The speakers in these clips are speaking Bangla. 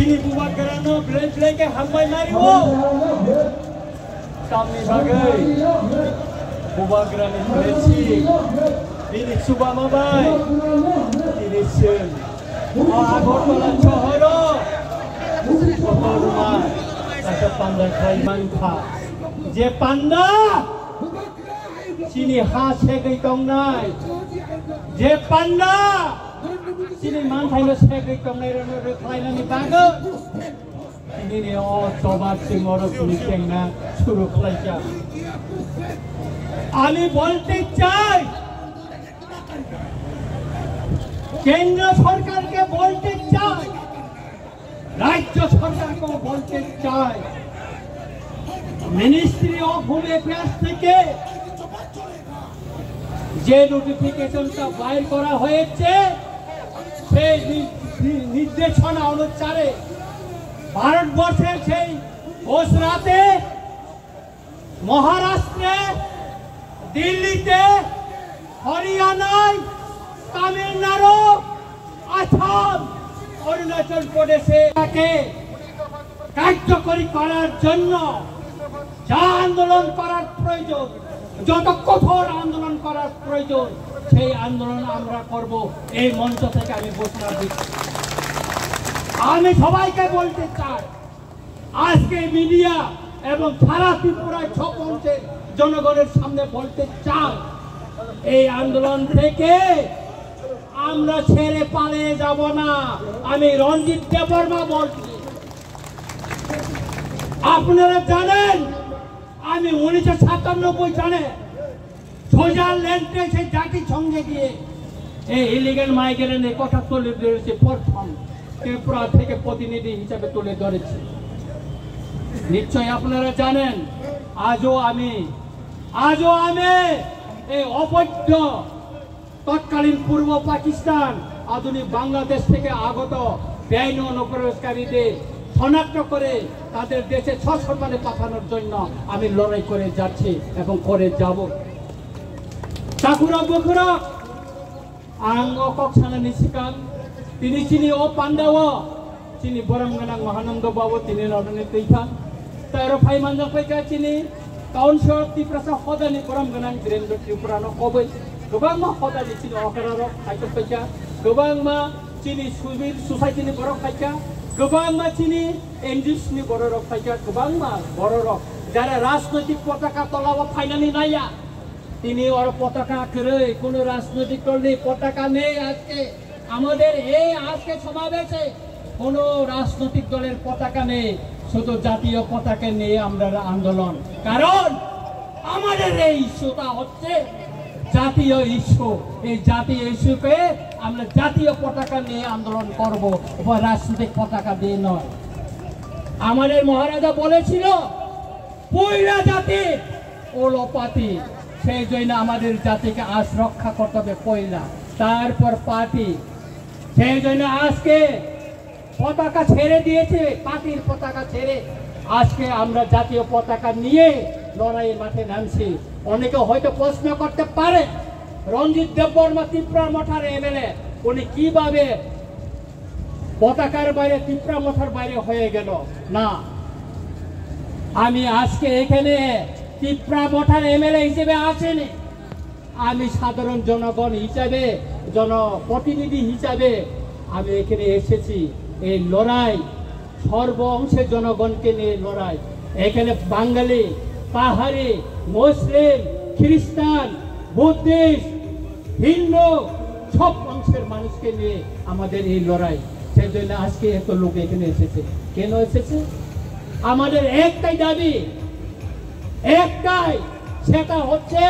Sini buat kerana belai-belai ke hambai mari wo. Kami bagai buat kerana belai. Ini subah mabai. Ini sen. Agor malah cohoro. Kotor rumah. Kata pandai kai mangka. Je panda. Sini khas segai tong nai. Je panda. Sini mantai lo segai tong nai rano reklai nani baga. Ini ni coba singoro kuning na suruh kelajja. আমি বলতে চাই কেন্দ্র সরকারকে বলতে চাই রাজ্য সরকারকে বলতে চাই মিনিস্ট্রি অফ হোম অ্যাফেয়ার্স থেকে যে নোটিফিকেশনটা বাইর করা হয়েছে সেই নির্দেশনা অনুসারে ভারতবর্ষের সেই গুজরাটে মহারাষ্ট্রে দিল্লিতে হরিয়ানায় তামিলনাড়ু আসাম অরুণাচল প্রদেশে কার্যকরী করার জন্য যা আন্দোলন করার প্রয়োজন যত কঠোর আন্দোলন করার প্রয়োজন সেই আন্দোলন আমরা করব এই মঞ্চ থেকে আমি ঘোষণা দিচ্ছি আমি সবাইকে বলতে চাই আজকে মিডিয়া এবং সারা ত্রিপুরায় ছপঞ্চের জনগণের সামনে বলতে চাই এই আন্দোলন থেকে আমরা ছেড়ে পালিয়ে যাব না আমি রঞ্জিত দেববর্মা বলছি আপনারা জানেন আমি 1997 সালে সুইজারল্যান্ডে সেই জাতিসংঘে গিয়ে এই ইলিগাল মাইগ্রেন্টের কথা তুলে ধরেছে প্রথম ত্রিপুরা থেকে প্রতিনিধি হিসেবে তুলে ধরেছে নিশ্চয়ই আপনারা জানেন আজও আমি এই অবৈধ তৎকালীন পূর্ব পাকিস্তান আধুনিক বাংলাদেশ থেকে আগত বেআইনি অনুপ্রবেশকারীদের শনাক্ত করে তাদের দেশে সসম্মানে পাঠানোর জন্য আমি লড়াই করে যাচ্ছি এবং করে যাব চাকুরা বকুরা আঙ্গ কক্সানা নিশিকান তিনি চিনি ও পান্ডাও চিনি বরমগানাং মহানন্দ বাবু তিনি লড়নে তৈথান তার ফাই মানজা ফাইকা চিনি কাউন্সিলর ত্রিপুরা হদানি বরমগানাং বীরেন্দ্র ত্রিপুরাनो কबै गोबां मा हदानि चिनि अखरारक खायका फैका गोबां मा चिनि सुबिर ससाइटिनि बरक खायका गोबां मा चिनि एनजिओसनि बरक खायका गोबां मा बरक যারা রাজনৈতিক পতাকা তলাও ফাইনালি নাইয়া তিনি ওর পতাকা করে কোনো রাজনৈতিক দল নেই পতাকা নেই আজকে আমাদের এই আজকে সমাবেশে কোনো রাজনৈতিক দলের পতাকা নেই শুধু জাতীয় পতাকা নিয়ে আমরা আন্দোলন কারণ আমাদের এই ইস্যুটা হচ্ছে জাতীয় ইস্যু এই জাতীয় ইস্যুকে আমরা জাতীয় পতাকা নিয়ে আন্দোলন করব বা রাজনৈতিক পতাকা দিয়ে নয় আমাদের মহারাজা বলেছিল পয়লা জাতি ওলপাতি সেই জন্য আমাদের জাতিকে আজ রক্ষা করতে হবে পয়লা তারপর পার্টি সেই জন্য আজকে পতাকা ছেড়ে দিয়েছে পার্টির পতাকা ছেড়ে আজকে আমরা জাতীয় পতাকা নিয়ে লড়াইয়ের মাঠে নামছি অনেকে হয়তো প্রশ্ন করতে পারে রঞ্জিত দেববর্মা ত্রিপুরা মঠার এমএলএ উনি কিভাবে পতাকার বাইরে ত্রিপুরা মঠার বাইরে হয়ে গেল না আমি আজকে এখানে ত্রিপুরা মঠার এমএলএ হিসেবে আসেনি আমি সাধারণ জনগণ হিসাবে জনপ্রতিনিধি হিসাবে আমি এখানে এসেছি এই লড়াই সর্ব অংশের জনগণকে নিয়ে লড়াই এখানে বাঙালি পাহাড়ি মুসলিম খ্রিস্টান বুদ্ধিস্ট হিন্দু সব অংশের মানুষকে নিয়ে আমাদের এই লড়াই সেই জন্য আজকে এত লোক এখানে এসেছে কেন এসেছে আমাদের একটাই দাবি একটাই সেটা হচ্ছে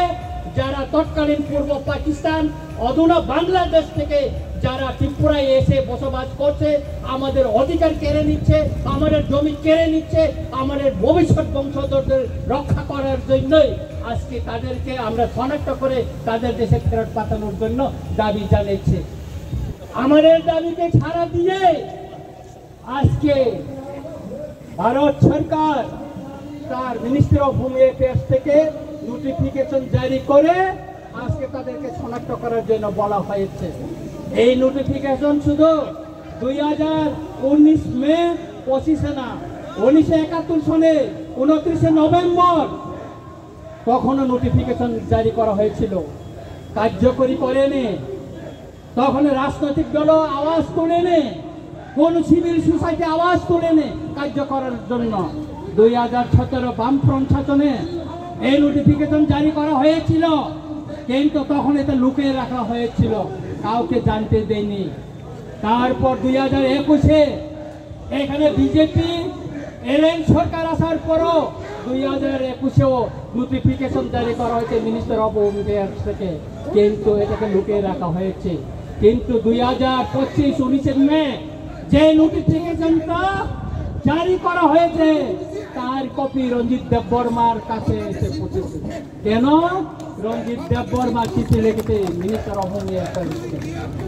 যারা তৎকালীন পূর্ব পাকিস্তান অধুনা বাংলাদেশ থেকে যারা ত্রিপুরায় এসে বসবাস করছে আমাদের অধিকার কেড়ে নিচ্ছে আমাদের জমি কেড়ে নিচ্ছে আমাদের ভবিষ্যৎ বংশধরদের রক্ষা করার জন্যই আজকে তাদেরকে আমরা শনাক্ত করে তাদের দেশে ফেরত পাঠানোর জন্য দাবি জানাচ্ছি আমাদের দাবিকে ছাড়া দিয়ে আজকে ভারত সরকার তার মিনিস্ট্রি অফ হোম অ্যাফেয়ার্স থেকে নোটিফিকেশন জারি করে আজকে তাদেরকে শনাক্ত করার জন্য বলা হয়েছে এই নোটিফিকেশন শুধু 2019 মে 25 না 1971 সনে 29 নভেম্বর তখনও নোটিফিকেশন জারি করা হয়েছিল, কার্যকরী করেনি। তখন রাজনৈতিক দল আওয়াজ তোলেনি, কোন সিভিল সোসাইটি আওয়াজ তোলেনি কার্য করার জন্য। 2017 বামফ্রন্ট শাসনে এই নোটিফিকেশন জারি করা হয়েছিল, কিন্তু তখন এটা লুকিয়ে রাখা হয়েছিল, কাউকে জানতে দেয়নি। তারপর 2021-এ এখানে বিজেপি এলেন সরকার আসার পরও 2021-এও নোটিফিকেশন জারি করা হয়েছে মিনিস্টার অফ হোম অ্যাফেয়ার্স থেকে, কিন্তু এটাকে লুকিয়ে রাখা হয়েছে। কিন্তু 2025-19 মে যে নোটিফিকেশনটা জারি করা হয়েছে তার কপি রঞ্জিত দেববর্মার কাছে এসে পৌঁছেছে। কেন? রঞ্জিত দেববর্মা চিঠি লিখেছে মিনিস্টার অফ হোম অ্যাফেয়ার্স,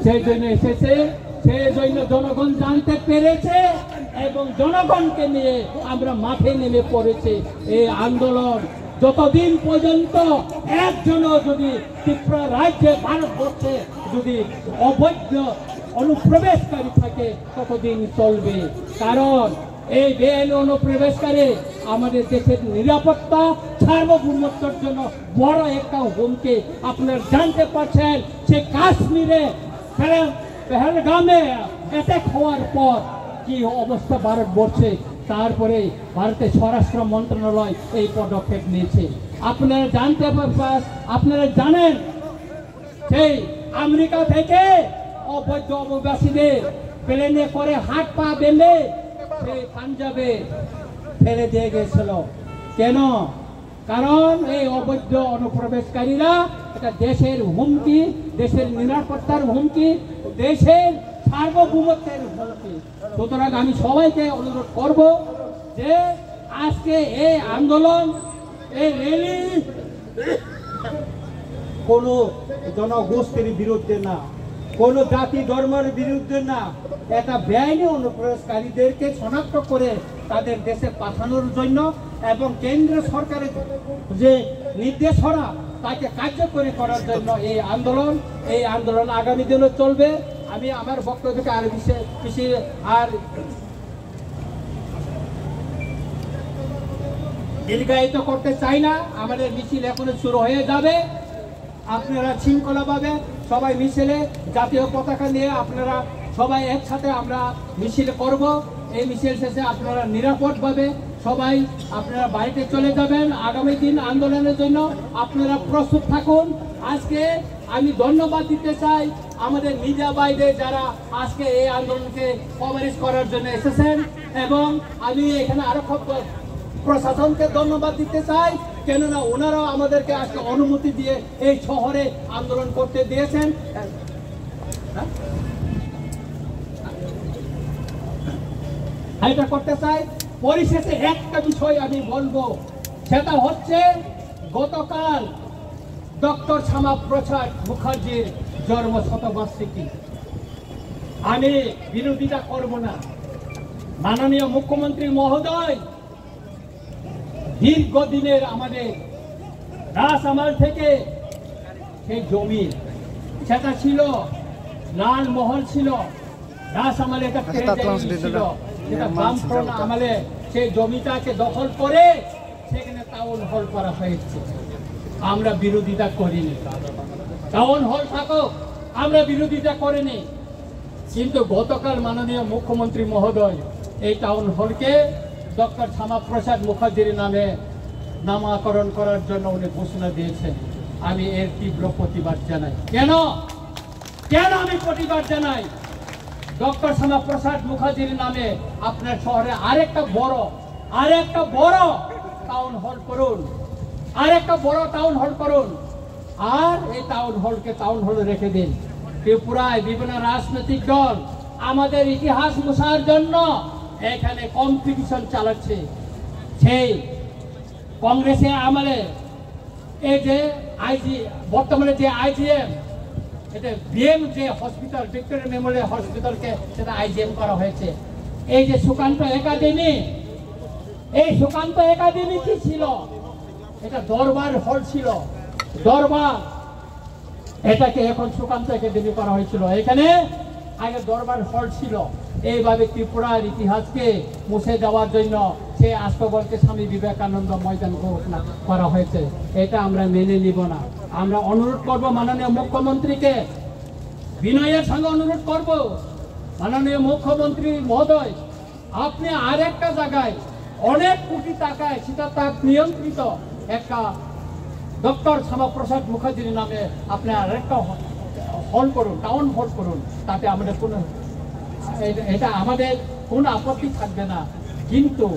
সেই জন্য এসেছে, সেই জন্য জনগণ জানতে পেরেছে এবং জনগণকে নিয়ে আমরা মাঠে নেমে পড়েছে। এই আন্দোলন যতদিন পর্যন্ত একজনও যদি ত্রিপুরা রাজ্যে ভারতবর্ষে যদি অবৈধ অনুপ্রবেশকারী থাকে ততদিন চলবে। কারণ এই বেআইনি অনুপ্রবেশকারী আমাদের দেশের নিরাপত্তা সার্বভৌমত্বের জন্য বড় একটা হুমকি। আপনারা জানতে পারছেন সে কাশ্মীরে পেহেলগামে অ্যাটাক হওয়ার পর কি অবস্থা ভারতবর্ষে, তারপরে ভারতের স্বরাষ্ট্র মন্ত্রণালয় এই পদক্ষেপ নিয়েছে। আপনারা জানেন সেই আমেরিকা থেকে অবৈধ অভিবাসীদের প্লেনে করে হাত পা বেঁধে সেই পাঞ্জাবে ফেলে দিয়ে গেছিল। কেন? কারণ এই অবৈধ অনুপ্রবেশকারীরা এটা দেশের হুমকি, দেশের নিরাপত্তার হুমকি, দেশের সার্বভৌমত্বের হুমকি। সুতরাং আমি সবাইকে অনুরোধ করব যে আজকে এই আন্দোলন, এই র্যালি কোনো জনগোষ্ঠীর বিরুদ্ধে না, কোনো জাতি ধর্মের বিরুদ্ধে না, এটা বেআইনি অনুপ্রবেশকারীদেরকে শনাক্ত করে তাদের দেশে পাঠানোর জন্য এবং কেন্দ্র সরকারের যে নির্দেশনা তাকে কার্যকরী করার জন্য এই আন্দোলন আগামী দিনে চলবে। আমি আমার বক্তব্যকে আর বেশি আর দীর্ঘায়িত করতে চাই না। আমাদের মিছিল এখন শুরু হয়ে যাবে। আপনারা শৃঙ্খলাভাবে সবাই মিছিলে জাতীয় পতাকা নিয়ে আপনারা সবাই একসাথে আমরা মিছিল করব। এই মিছিল শেষে আপনারা নিরাপদভাবে সবাই আপনারা বাড়িতে চলে যাবেন। আগামী দিন আন্দোলনের জন্য আপনারা প্রস্তুত থাকুন। আজকে আমি ধন্যবাদ দিতে চাই আমাদের মিডিয়া বাইরে যারা আজকে এই আন্দোলনকে কভারেজ করার জন্য এসেছেন, এবং আমি এখানে আরো প্রশাসনকে ধন্যবাদ দিতে চাই, কেননা ওনারাও আমাদেরকে আজকে অনুমতি দিয়ে এই শহরে আন্দোলন করতে দিয়েছেন। এটা করতে চাই। পরিশেষে একটা বিষয় আমি বলবো, সেটা হচ্ছে গতকাল ডক্টর শ্যামাপ্রসাদ মুখার্জির জন্ম শতবার্ষিকী। আমি বিরোধিতা করব না। মাননীয় মুখ্যমন্ত্রী মহোদয় দীর্ঘদিনের আমাদের রাজআমাল থেকে সেই জমি, সেটা ছিল লালমহল, ছিল রাজআমালে একটা ছিল, সেটা বামফ্রন্ট আমলে সেই জমিটাকে দখল করে সেখানে টাউন হল করা হয়েছে। আমরা বিরোধিতা করিনি, টাউন হল থাকুক, আমরা বিরোধিতা করিনি। কিন্তু গতকাল মাননীয় মুখ্যমন্ত্রী মহোদয় এই টাউন হলকে ডক্টর শ্যামাপ্রসাদ মুখার্জির নামে নামকরণ করার জন্য উনি ঘোষণা দিয়েছেন। আমি এর তীব্র প্রতিবাদ জানাই। কেন আমি প্রতিবাদ জানাই? ডক্টর শ্যামাপ্রসাদ মুখার্জির নামে আপনার শহরে আরেকটা বড় টাউন হল করুন, আরেকটা বড় টাউন হল করুন, আর এই টাউন হলকে টাউন হলে রেখে দিন। ত্রিপুরায় বিভিন্ন রাজনৈতিক দল আমাদের ইতিহাস মোছার জন্য এখানে কম্পিটিশন চালাচ্ছে। সেই কংগ্রেসের আমলে এই যে বর্তমানে যে IGM, এটা বিএম যে হসপিটাল, ভিক্টোরিয়া মেমোরিয়াল হসপিটালকে সেটা IGM করা হয়েছে। এই যে সুকান্ত একাডেমি, এই সুকান্ত একাডেমি কি ছিল? এটা দরবার হল ছিল, দরবার, এটাকে এখন সুকান্ত একাডেমি করা হয়েছিল। এখানে আগে দরবার হল ছিল, এইভাবে ত্রিপুরার ইতিহাসকে মুছে দেওয়ার জন্য সেই আস্তবলকে স্বামী বিবেকানন্দ ময়দান ঘোষণা করা হয়েছে। এটা আমরা মেনে নিব না। আমরা অনুরোধ করব মাননীয় মুখ্যমন্ত্রীকে, বিনয়ের সঙ্গে অনুরোধ করব, মাননীয় মুখ্যমন্ত্রী মহোদয়, আপনি আরেকটা জায়গায় অনেক কোটি টাকায় শীতাতাপ নিয়ন্ত্রিত একটা ডক্টর শ্যামাপ্রসাদ মুখার্জির নামে আপনি আরেকটা হল করুন, টাউন হল করুন, তাতে আমাদের কোনো এটা আমাদের কোনো আপত্তি থাকবে না। কিন্তু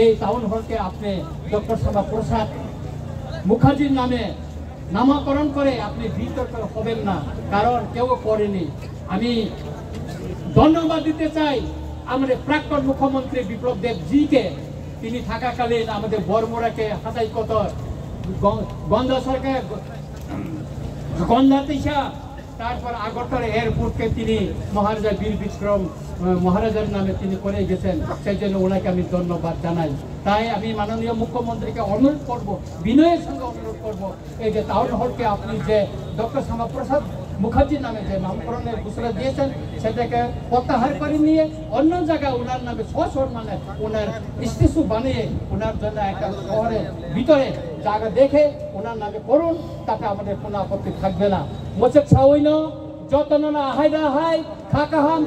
এই টাউন হলকে আপনি ডক্টর শ্যামাপ্রসাদ মুখার্জির নামে নামকরণ করে আপনি বিতর্ক হবেন না, কারণ কেউ করেনি। আমি ধন্যবাদ দিতে চাই আমাদের প্রাক্তন মুখ্যমন্ত্রী বিপ্লব দেব জিকে। তিনি থাকাকালীন আমাদের বরমোড়াকে হাতাইকত, গন্ধ সরকার গন্ধাতিসা, তারপর আগরতলা এয়ারপোর্টকে তিনি মহারাজা বীর বিক্রম মহারাজার নামে তিনি করে গেছেন। সেই জন্য ওনাকে আমি ধন্যবাদ জানাই। তাই আমি মাননীয় মুখ্যমন্ত্রীকে অনুরোধ করব, বিনয়ের সঙ্গে অনুরোধ করব, এই যে টাউন হলকে আপনি যে ডক্টর শ্যামাপ্রসাদ মুখার্জির নামে যে নামকরণের ঘোষণা দিয়েছেন সেটাকে প্রত্যাহার করে নিয়ে অন্য জায়গায় ওনার নামে সসম্মানে ওনার স্ট্যাচু বানিয়ে ওনার জন্য একটা শহরের ভিতরে জায়গা দেখে ওনার নামে করুন, তাতে আমাদের কোনো আপত্তি থাকবে না। মোচেক ছাউইন যতন না হাই না হাই খাকা হাম